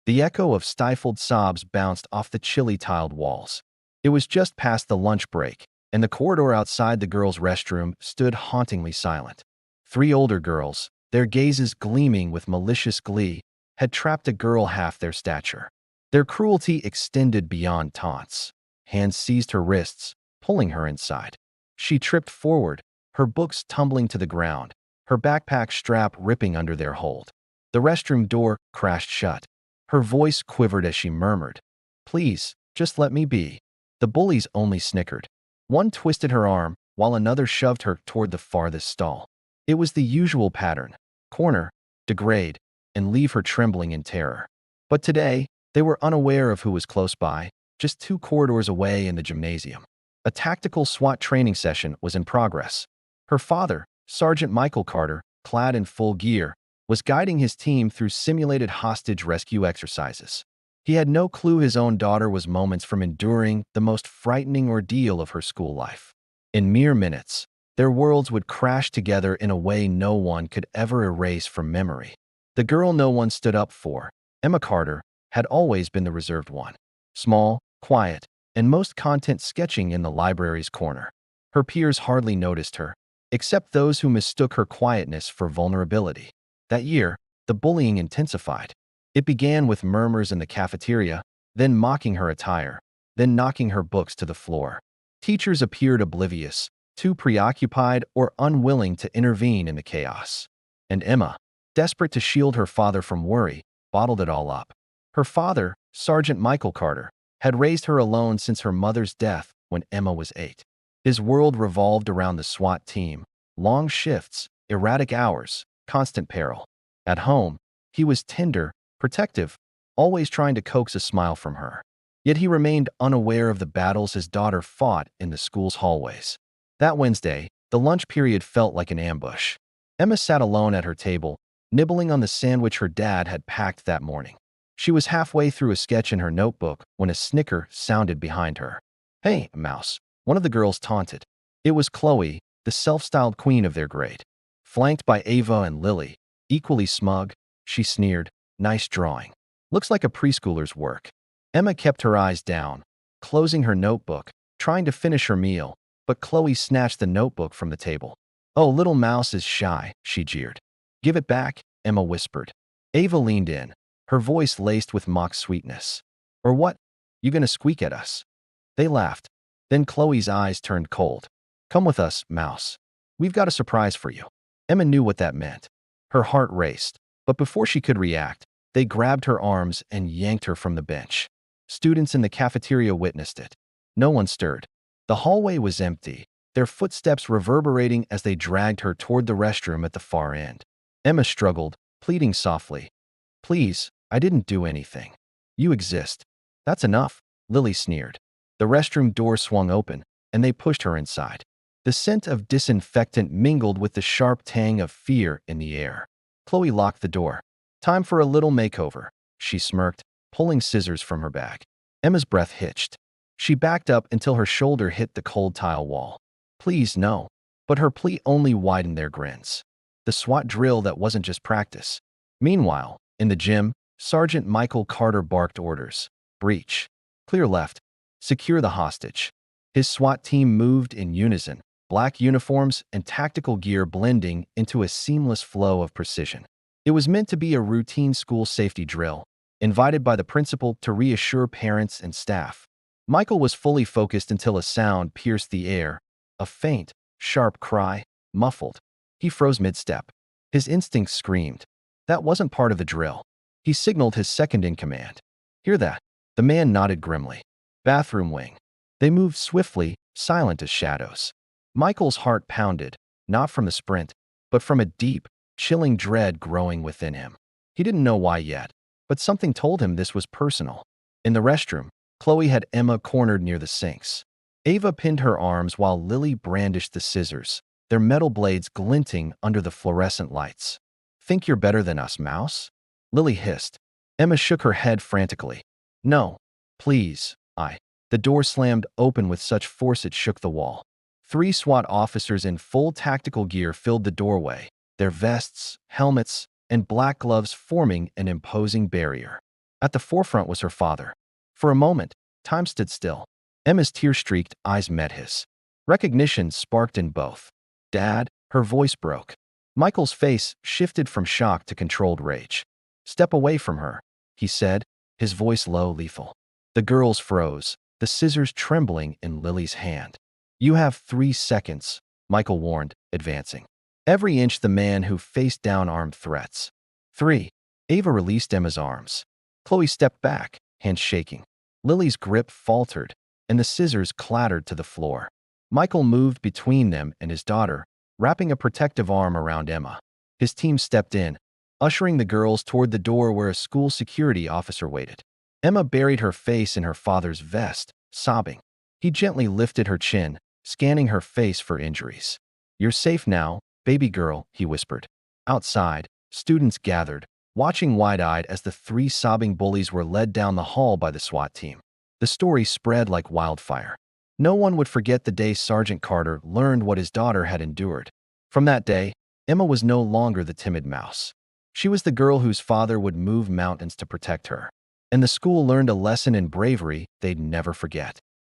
The echo of stifled sobs bounced off the chilly tiled walls. It was just past the lunch break, and the corridor outside the girls' restroom stood hauntingly silent. Three older girls, their gazes gleaming with malicious glee, had trapped a girl half their stature. Their cruelty extended beyond taunts. Hands seized her wrists, pulling her inside. She tripped forward, her books tumbling to the ground, her backpack strap ripping under their hold. The restroom door crashed shut. Her voice quivered as she murmured, "Please, just let me be." The bullies only snickered. One twisted her arm, while another shoved her toward the farthest stall. It was the usual pattern: corner, degrade, and leave her trembling in terror. But today, they were unaware of who was close by, just 2 corridors away in the gymnasium. A tactical SWAT training session was in progress. Her father, Sergeant Michael Carter, clad in full gear, was guiding his team through simulated hostage rescue exercises. He had no clue his own daughter was moments from enduring the most frightening ordeal of her school life. In mere minutes, their worlds would crash together in a way no one could ever erase from memory. The girl no one stood up for, Emma Carter, had always been the reserved one. Small, quiet, and most content sketching in the library's corner. Her peers hardly noticed her, except those who mistook her quietness for vulnerability. That year, the bullying intensified. It began with murmurs in the cafeteria, then mocking her attire, then knocking her books to the floor. Teachers appeared oblivious, too preoccupied or unwilling to intervene in the chaos. And Emma, desperate to shield her father from worry, bottled it all up. Her father, Sergeant Michael Carter, had raised her alone since her mother's death when Emma was 8. His world revolved around the SWAT team: long shifts, erratic hours, constant peril. At home, he was tender, protective, always trying to coax a smile from her. Yet he remained unaware of the battles his daughter fought in the school's hallways. That Wednesday, the lunch period felt like an ambush. Emma sat alone at her table, nibbling on the sandwich her dad had packed that morning. She was halfway through a sketch in her notebook when a snicker sounded behind her. "Hey, Mouse," one of the girls taunted. It was Chloe, the self-styled queen of their grade. Flanked by Ava and Lily, equally smug, she sneered, "Nice drawing. Looks like a preschooler's work." Emma kept her eyes down, closing her notebook, trying to finish her meal, but Chloe snatched the notebook from the table. "Oh, little Mouse is shy," she jeered. "Give it back," Emma whispered. Ava leaned in, her voice laced with mock sweetness. "Or what? You gonna squeak at us?" They laughed. Then Chloe's eyes turned cold. "Come with us, Mouse. We've got a surprise for you." Emma knew what that meant. Her heart raced, but before she could react, they grabbed her arms and yanked her from the bench. Students in the cafeteria witnessed it. No one stirred. The hallway was empty, their footsteps reverberating as they dragged her toward the restroom at the far end. Emma struggled, pleading softly, "Please, I didn't do anything. You exist. That's enough," Lily sneered. The restroom door swung open, and they pushed her inside. The scent of disinfectant mingled with the sharp tang of fear in the air. Chloe locked the door. "Time for a little makeover," she smirked, pulling scissors from her bag. Emma's breath hitched. She backed up until her shoulder hit the cold tile wall. "Please, no." But her plea only widened their grins. The SWAT drill that wasn't just practice. Meanwhile, in the gym, Sergeant Michael Carter barked orders. Breach. Clear left. Secure the hostage. His SWAT team moved in unison, black uniforms and tactical gear blending into a seamless flow of precision. It was meant to be a routine school safety drill, invited by the principal to reassure parents and staff. Michael was fully focused until a sound pierced the air, a faint, sharp cry, muffled. He froze mid-step. His instincts screamed. That wasn't part of the drill. He signaled his second-in-command. "Hear that?" The man nodded grimly. "Bathroom wing." They moved swiftly, silent as shadows. Michael's heart pounded, not from the sprint, but from a deep, chilling dread growing within him. He didn't know why yet, but something told him this was personal. In the restroom, Chloe had Emma cornered near the sinks. Ava pinned her arms while Lily brandished the scissors, their metal blades glinting under the fluorescent lights. "Think you're better than us, Mouse?" Lily hissed. Emma shook her head frantically. "No. Please, I." The door slammed open with such force it shook the wall. 3 SWAT officers in full tactical gear filled the doorway, their vests, helmets, and black gloves forming an imposing barrier. At the forefront was her father. For a moment, time stood still. Emma's tear-streaked eyes met his. Recognition sparked in both. "Dad," her voice broke. Michael's face shifted from shock to controlled rage. "Step away from her," he said, his voice low, lethal. The girls froze, the scissors trembling in Lily's hand. "You have 3 seconds," Michael warned, advancing. Every inch the man who faced down armed threats. 3. Ava released Emma's arms. Chloe stepped back, hands shaking. Lily's grip faltered, and the scissors clattered to the floor. Michael moved between them and his daughter, wrapping a protective arm around Emma. His team stepped in, ushering the girls toward the door where a school security officer waited. Emma buried her face in her father's vest, sobbing. He gently lifted her chin, scanning her face for injuries. "You're safe now, baby girl," he whispered. Outside, students gathered, watching wide-eyed as the 3 sobbing bullies were led down the hall by the SWAT team. The story spread like wildfire. No one would forget the day Sergeant Carter learned what his daughter had endured. From that day, Emma was no longer the timid mouse. She was the girl whose father would move mountains to protect her. And the school learned a lesson in bravery they'd never forget.